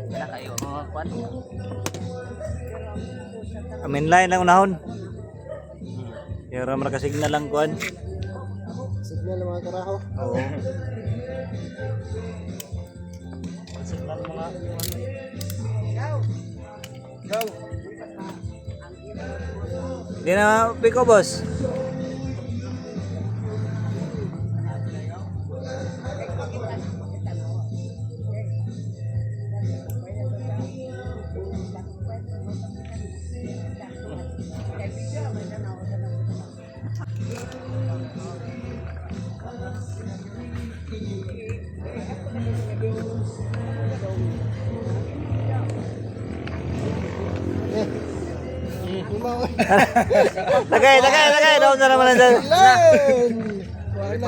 Wala kayo mga kwan. Amin line lang unahon. Yung ramar ka signal lang kuan. Signal ng mga karaho. Oo. Signal mga Go. Di na piko boss. Tagay. Daw na naman nandiyan.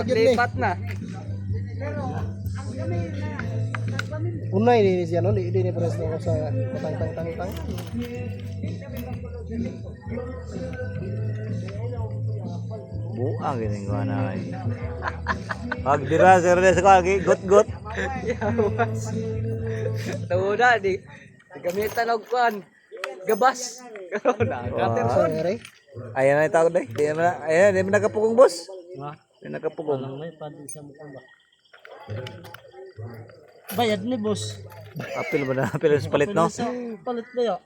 lipat na. Unay ni siya no, di ni press ko sa tang. Buang gini ko na. Pag dira sir sa kagi got. Yawas. Tawda di. Gamitan og kwan. Gabas. Karon na. Sorry. Ayan na tawag dai. Ayan, di man nakapugong boss. Ha? Di nakapugong. May padi sa mukha ba? Bayad ni boss. Apil ba na? Apil sa palit no? Palit ba ya?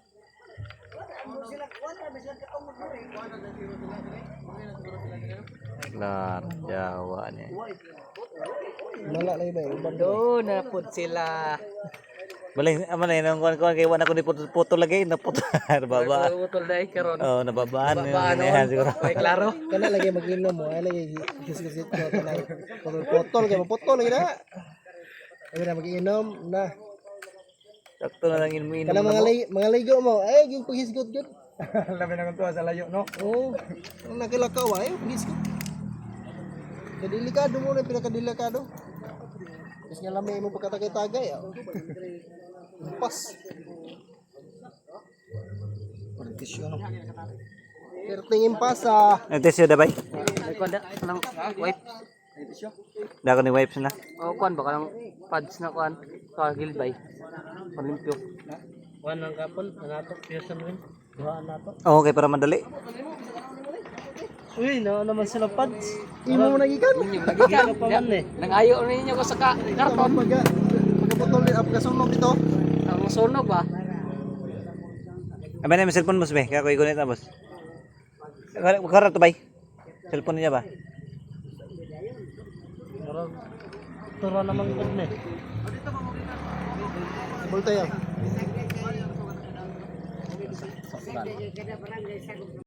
Klar, Jawa ni. Mala lagi ba? Do na pud sila. Baling aman na yung kuan kay wala ko ni puto lagi na puto nababa. Utol dai karon. Oh, nababaan Babaan yan siguro. Ay klaro. Kana lagi mag-inom mo, ay lagi gis-gisit ko kana. Potol kay potol lagi na. Ay na mag-inom na. Sakto na lang inom Kana mga ligo mo, ay gyud paghisgot gyud. Labi na kunto sa layo no. Oh, ang nakilakaw ay paghisgot. Delikado mo na pinakadelikado. Kasi nga lamay mo pagkatagay-tagay. Pas. Pagkisyon. Pero tingin pa sa Nagtest yun dabay. May kwan lang wipe. Dako ni wipes na. O kwan baka lang pads na kwan. Kagilbay. Palimpyo. Kwan ng kapon, nato Pearson rin. Duhaan nato. Oh, okay para madali. Uy, naman sila pads. imo mo nagikan. Nagikan pa man eh. Nangayo ninyo ko sa karton. Pagkaputol ni aplikasunog dito. Ang sunog ba? Abay na yung cellphone mo sabi. Kaya ko igunit na boss. Karat to bay. Cellphone niya ba? Tura namang good na eh. Multa yan.